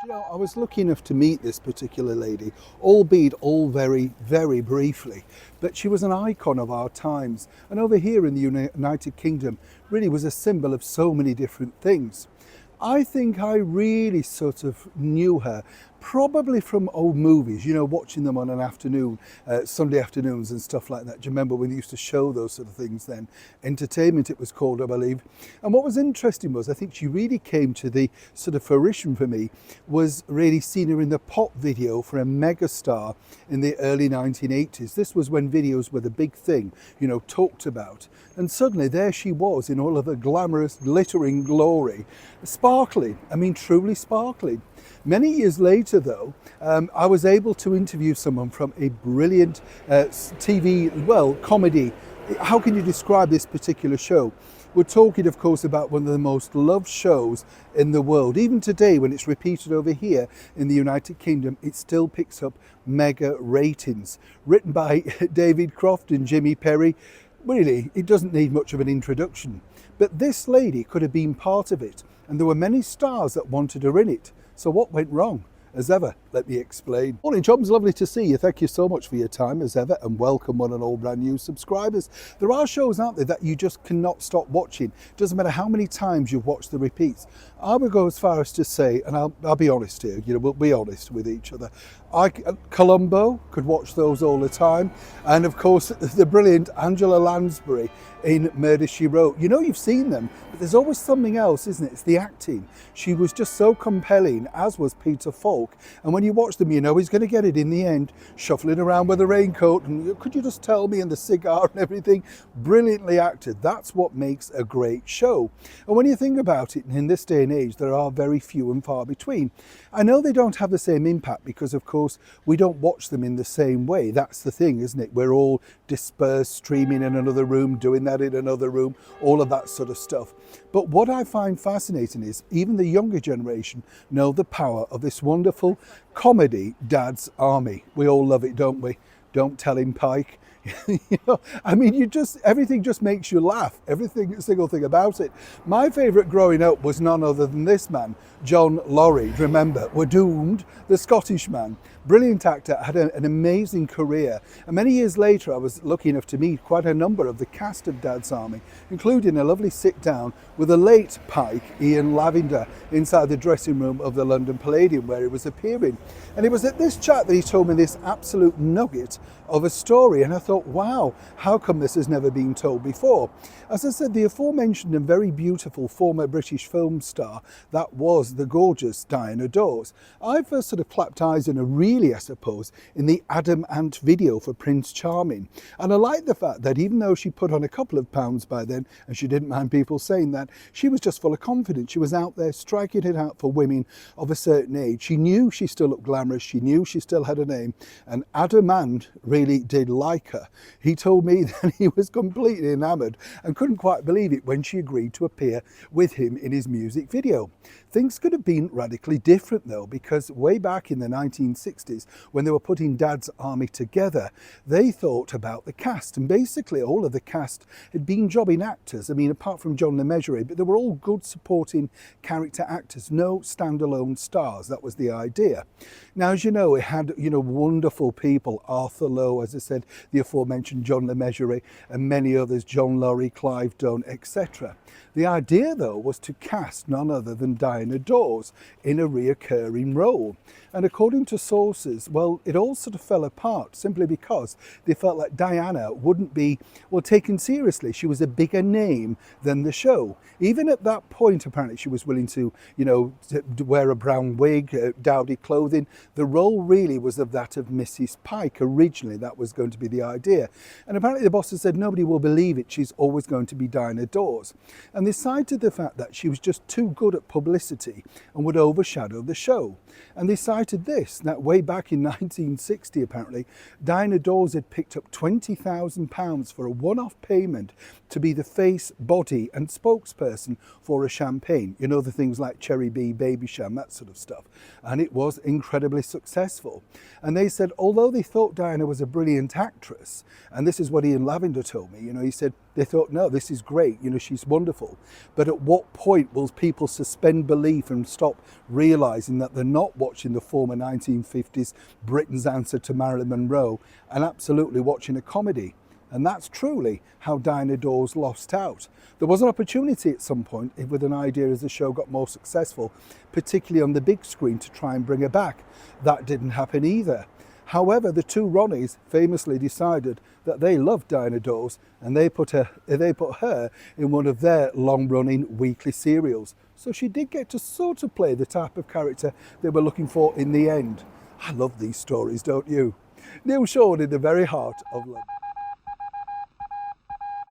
You know, I was lucky enough to meet this particular lady, albeit all very, very briefly, but she was an icon of our times. And over here in the United Kingdom, really was a symbol of so many different things. I think I really sort of knew her probably from old movies, you know, watching them on an afternoon, Sunday afternoons and stuff like that. Do you remember when they used to show those sort of things then? Entertainment it was called, I believe. And what was interesting was I think she really came to the sort of fruition for me was really seeing her in the pop video for a megastar in the early 1980s. This was when videos were the big thing, you know, talked about. And suddenly there she was in all of her glamorous, glittering glory, sparkling, I mean truly sparkling. Many years later though, I was able to interview someone from a brilliant TV, well, comedy. How can you describe this particular show? We're talking, of course, about one of the most loved shows in the world. Even today, when it's repeated over here in the United Kingdom, it still picks up mega ratings. Written by David Croft and Jimmy Perry. Really, it doesn't need much of an introduction. But this lady could have been part of it, and there were many stars that wanted her in it. So what went wrong? As ever, let me explain. Morning chums, lovely to see you. Thank you so much for your time as ever, and welcome one and all brand new subscribers. There are shows out there that you just cannot stop watching. Doesn't matter how many times you've watched the repeats. I would go as far as to say, and I'll be honest here, you know, we'll be honest with each other. Columbo, could watch those all the time. And of course, the brilliant Angela Lansbury in Murder, She Wrote. You know you've seen them, but there's always something else, isn't it? It's the acting. She was just so compelling, as was Peter Falk. And when you watch them, you know he's going to get it in the end, shuffling around with a raincoat, and could you just tell me, and the cigar and everything. Brilliantly acted. That's what makes a great show. And when you think about it, in this day and age, there are very few and far between. I know they don't have the same impact because, of course, we don't watch them in the same way. That's the thing, isn't it? We're all dispersed, streaming in another room, doing that in another room, all of that sort of stuff. But what I find fascinating is even the younger generation know the power of this wonderful comedy, Dad's Army. We all love it, don't we? Don't Tell Him, Pike. You know, I mean, everything just makes you laugh. Everything, single thing about it. My favourite growing up was none other than this man, John Laurie. Remember, We're Doomed, the Scottish man. Brilliant actor, had an amazing career. And many years later, I was lucky enough to meet quite a number of the cast of Dad's Army, including a lovely sit down with the late Pike, Ian Lavender, inside the dressing room of the London Palladium where he was appearing. And it was at this chat that he told me this absolute nugget of a story, and I thought, wow, how come this has never been told before? As I said, the aforementioned and very beautiful former British film star, that was the gorgeous Diana Dors. I first sort of clapped eyes on her really, I suppose, in the Adam Ant video for Prince Charming. And I like the fact that even though she put on a couple of pounds by then, and she didn't mind people saying that, she was just full of confidence. She was out there striking it out for women of a certain age. She knew she still looked glamorous. She knew she still had a name. And Adam Ant really did like her. He told me that he was completely enamoured and couldn't quite believe it when she agreed to appear with him in his music video. Things could have been radically different though, because way back in the 1960s, when they were putting Dad's Army together, they thought about the cast, and basically all of the cast had been jobbing actors. I mean, apart from John Le Mesurier, but they were all good supporting character actors, no standalone stars. That was the idea. Now, as you know, it had, you know, wonderful people, Arthur Lowe, as I said, the aforementioned John Le Mesurier, and many others, John Laurie, Clive Dunn, etc. The idea, though, was to cast none other than Diana Dors in a reoccurring role. And according to sources, well, it all sort of fell apart simply because they felt like Diana wouldn't be, well, taken seriously. She was a bigger name than the show. Even at that point, apparently, she was willing to, you know, to wear a brown wig, dowdy clothing. The role really was of that of Mrs. Pike. Originally, that was going to be the idea. And apparently the boss had said, nobody will believe it. She's always going to be Diana Dors. And they cited the fact that she was just too good at publicity and would overshadow the show. And they cited this, that way back in 1960, apparently, Diana Dors had picked up £20,000 for a one-off payment to be the face, body and spokesperson for a champagne. You know, the things like Cherry B, Babycham, that sort of stuff. And it was incredibly successful. And they said, although they thought Diana was a brilliant actress, and this is what Ian Lavender told me, you know, he said, They thought, no, this is great, you know, she's wonderful. But at what point will people suspend belief and stop realising that they're not watching the former 1950s Britain's answer to Marilyn Monroe and absolutely watching a comedy? And that's truly how Dinah Dawes lost out. There was an opportunity at some point with an idea as the show got more successful, particularly on the big screen, to try and bring her back. That didn't happen either. However, the two Ronnies famously decided that they loved Dinah Dawes and they put her in one of their long-running weekly serials. So she did get to sort of play the type of character they were looking for in the end. I love these stories, don't you? Neil Sean in the very heart of London.